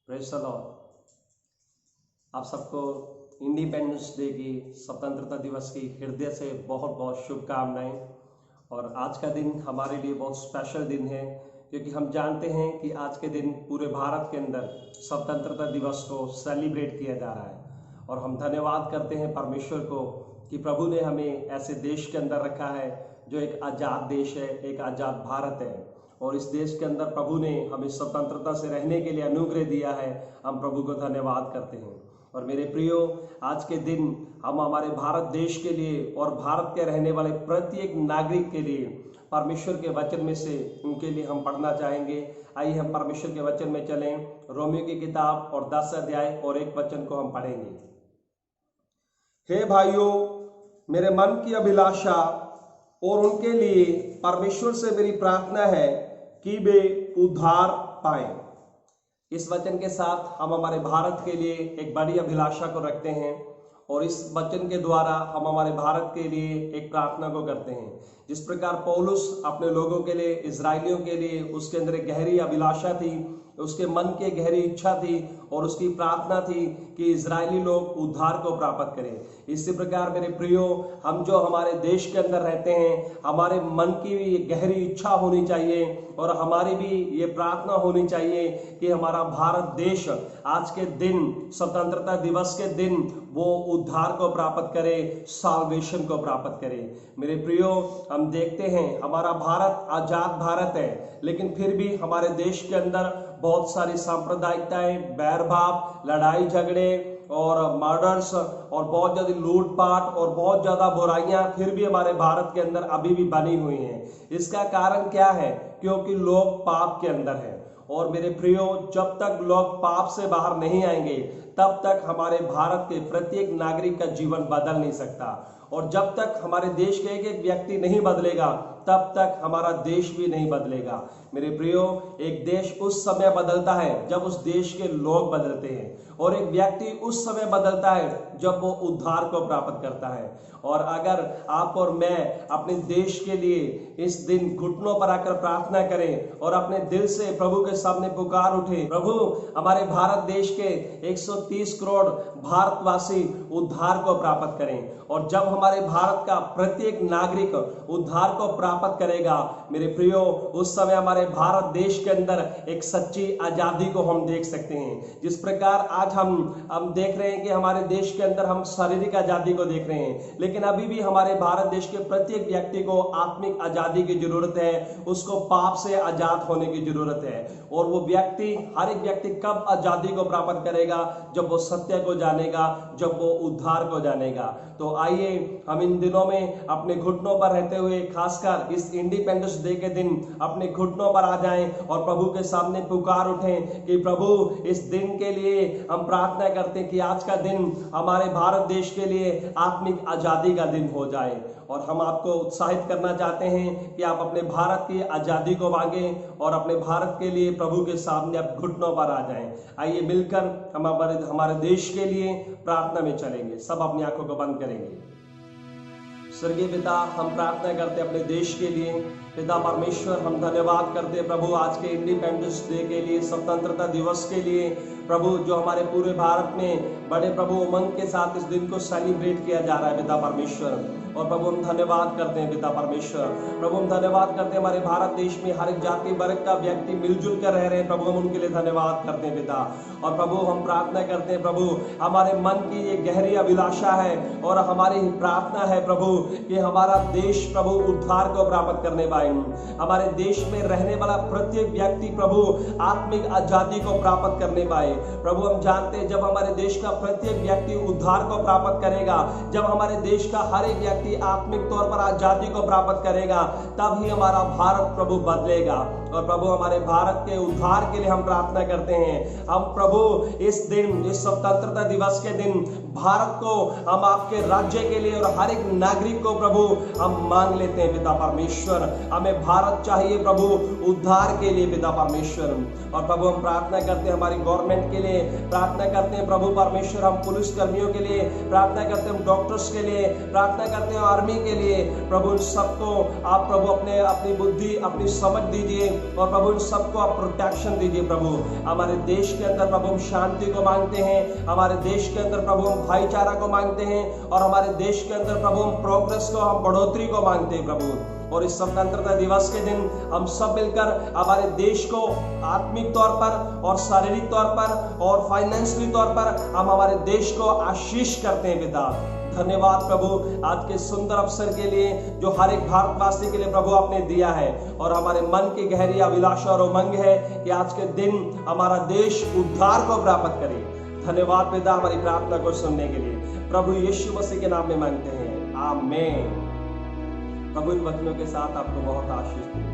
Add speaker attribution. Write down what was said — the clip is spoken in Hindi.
Speaker 1: Praise the Lord. आप सबको इंडिपेंडेंस डे की, स्वतंत्रता दिवस की हृदय से बहुत बहुत शुभकामनाएं। और आज का दिन हमारे लिए बहुत स्पेशल दिन है, क्योंकि हम जानते हैं कि आज के दिन पूरे भारत के अंदर स्वतंत्रता दिवस को सेलिब्रेट किया जा रहा है। और हम धन्यवाद करते हैं परमेश्वर को कि प्रभु ने हमें ऐसे देश के अंदर रखा है जो एक आज़ाद देश है, एक आज़ाद भारत है। और इस देश के अंदर प्रभु ने हमें स्वतंत्रता से रहने के लिए अनुग्रह दिया है। हम प्रभु को धन्यवाद करते हैं। और मेरे प्रियो, आज के दिन हम हमारे भारत देश के लिए और भारत के रहने वाले प्रत्येक नागरिक के लिए परमेश्वर के वचन में से उनके लिए हम पढ़ना चाहेंगे। आइए हम परमेश्वर के वचन में चलें। रोमियो की किताब और 10 अध्याय और 1 वचन को हम पढ़ेंगे। हे भाइयों, मेरे मन की अभिलाषा और उनके लिए परमेश्वर से मेरी प्रार्थना है कि वे उद्धार पाएं। इस वचन के साथ हम हमारे भारत के लिए एक बड़ी अभिलाषा को रखते हैं और इस वचन के द्वारा हम हमारे भारत के लिए एक प्रार्थना को करते हैं। जिस प्रकार पौलुस अपने लोगों के लिए, इजरायलियों के लिए, उसके अंदर एक गहरी अभिलाषा थी, उसके मन की गहरी इच्छा थी और उसकी प्रार्थना थी कि इजरायली लोग उद्धार को प्राप्त करें। इसी प्रकार मेरे प्रियो, हम जो हमारे देश के अंदर रहते हैं, हमारे मन की भी गहरी इच्छा होनी चाहिए और हमारी भी ये प्रार्थना होनी चाहिए कि हमारा भारत देश आज के दिन, स्वतंत्रता दिवस के दिन, वो उद्धार को प्राप्त करे, साल्वेशन को प्राप्त करे। मेरे प्रियो, हम देखते हैं हमारा भारत आजाद भारत है, लेकिन फिर भी हमारे देश के अंदर बहुत सारी सांप्रदायिकताएं, बैरभाव, लड़ाई झगड़े और मर्डर्स और बहुत ज्यादा लूटपाट और बहुत ज्यादा बुराइयां फिर भी हमारे भारत के अंदर अभी भी बनी हुई हैं। इसका कारण क्या है? क्योंकि लोग पाप के अंदर हैं। और मेरे प्रियो, जब तक लोग पाप से बाहर नहीं आएंगे तब तक हमारे भारत के प्रत्येक नागरिक का जीवन बदल नहीं सकता। और जब तक हमारे देश के एक एक व्यक्ति नहीं बदलेगा तब तक हमारा देश भी नहीं बदलेगा। मेरे प्रियो, एक देश उस समय बदलता है जब उस देश के लोग बदलते हैं और एक व्यक्ति उस समय बदलता है जब वो उद्धार को प्राप्त करता है। और अगर आप और मैं अपने देश के लिए इस दिन घुटनों पर आकर प्रार्थना करें और अपने दिल से प्रभु के सामने पुकार उठे, प्रभु हमारे भारत देश के 130 करोड़ भारतवासी उद्धार को प्राप्त करें। और जब हमारे भारत का प्रत्येक नागरिक उद्धार को प्राप्त करेगा, मेरे प्रियो, उस समय हमारे भारत देश के अंदर एक सच्ची आजादी को हम देख सकते हैं। जिस प्रकार आज हम देख रहे हैं कि हमारे देश के अंदर हम शारीरिक आजादी को देख रहे हैं, लेकिन अभी भी हमारे भारत देश के प्रत्येक व्यक्ति को आत्मिक आजादी की जरूरत है। उसको पाप से आजाद होने की जरूरत है। और वो व्यक्ति, हर एक व्यक्ति कब आजादी को प्राप्त करेगा? जब वो सत्य को जानेगा, जब वो उद्धार को जानेगा। तो आइए हम इन दिनों में अपने घुटनों पर रहते हुए, खासकर इस इंडिपेंडेंस डे के दिन, अपने घुटनों पर आ जाएं और प्रभु के सामने पुकार उठें कि प्रभु, इस दिन के लिए हम प्रार्थना करते हैं कि आज का दिन हमारे भारत देश के लिए आत्मिक आजादी का दिन हो जाए। और हम आपको उत्साहित करना चाहते हैं कि आप अपने भारत की आजादी को मांगें और अपने भारत के लिए प्रभु के सामने आप घुटनों पर आ जाएं। आइए मिलकर हम हमारे देश के लिए प्रार्थना में चलेंगे। सब अपनी आंखों को बंद करेंगे। स्वर्गीय पिता, हम प्रार्थना करते हैं अपने देश के लिए। पिता परमेश्वर, हम धन्यवाद करते हैं प्रभु आज के इंडिपेंडेंस डे के लिए, स्वतंत्रता दिवस के लिए। प्रभु, जो हमारे पूरे भारत में बड़े प्रभु उमंग के साथ इस दिन को सेलिब्रेट किया जा रहा है पिता परमेश्वर। और प्रभु हम धन्यवाद करते हैं पिता परमेश्वर। प्रभु हम धन्यवाद करते हैं हमारे भारत देश में हर एक जाति वर्ग का व्यक्ति मिलजुल कर रह रहे हैं। प्रभु हम उनके लिए धन्यवाद करते हैं पिता। और प्रभु हम प्रार्थना करते हैं प्रभु, हमारे मन की ये गहरी अभिलाषा है और हमारी प्रार्थना है प्रभु कि हमारा देश प्रभु उद्धार को प्राप्त करने पाए। हमारे देश में रहने वाला प्रत्येक व्यक्ति प्रभु आत्मिक आजादी को प्राप्त करने पाए। प्रभु हम जानते हैं जब हमारे देश का प्रत्येक व्यक्ति उद्धार को प्राप्त करेगा, जब हमारे देश का हर एक व्यक्ति आत्मिक तौर पर आजादी को प्राप्त करेगा, तब ही हमारा भारत प्रभु बदलेगा। और प्रभु हमारे भारत के उद्धार के लिए हम प्रार्थना करते हैं। हम प्रभु इस दिन, इस स्वतंत्रता दिवस के दिन भारत को हम आपके राज्य के लिए और हर एक नागरिक को प्रभु हम मांग लेते हैं पिता परमेश्वर। हमें भारत चाहिए प्रभु उद्धार के लिए पिता परमेश्वर। और प्रभु हम प्रार्थना करते हैं हमारी गवर्नमेंट के लिए, प्रार्थना करते हैं प्रभु परमेश्वर, हम पुलिस कर्मियों के लिए प्रार्थना करते हैं, हम डॉक्टर्स के लिए प्रार्थना करते हैं, आर्मी के लिए। प्रभु सबको आप प्रभु अपनी बुद्धि, अपनी समझ दीजिए और प्रभु इन सबको आप प्रोटेक्शन दीजिए प्रभु। हमारे देश के अंदर प्रभु हम शांति को मांगते हैं, हमारे देश के अंदर प्रभु हम भाईचारा को मांगते हैं, और हमारे देश के अंदर प्रभु हम प्रोग्रेस को, हम बढ़ोतरी को मांगते हैं प्रभु। और इस स्वतंत्रता दिवस के दिन हम सब मिलकर हमारे देश को आत्मिक तौर पर और शारीरिक तौर पर और फाइनेंशियली तौर पर हम हमारे देश को आशीष करते हैं पिता। धन्यवाद प्रभु आज के सुंदर अवसर के लिए जो हर एक भारतवासी के लिए प्रभु आपने दिया है, और हमारे मन की गहरी अभिलाषा और उमंग है कि आज के दिन हमारा देश उद्धार को प्राप्त करे। धन्यवाद पिता हमारी प्रार्थना को सुनने के लिए, प्रभु यीशु मसीह के नाम में मांगते हैं, आमीन। प्रभु इन वचनों के साथ आपको बहुत आशीष दे।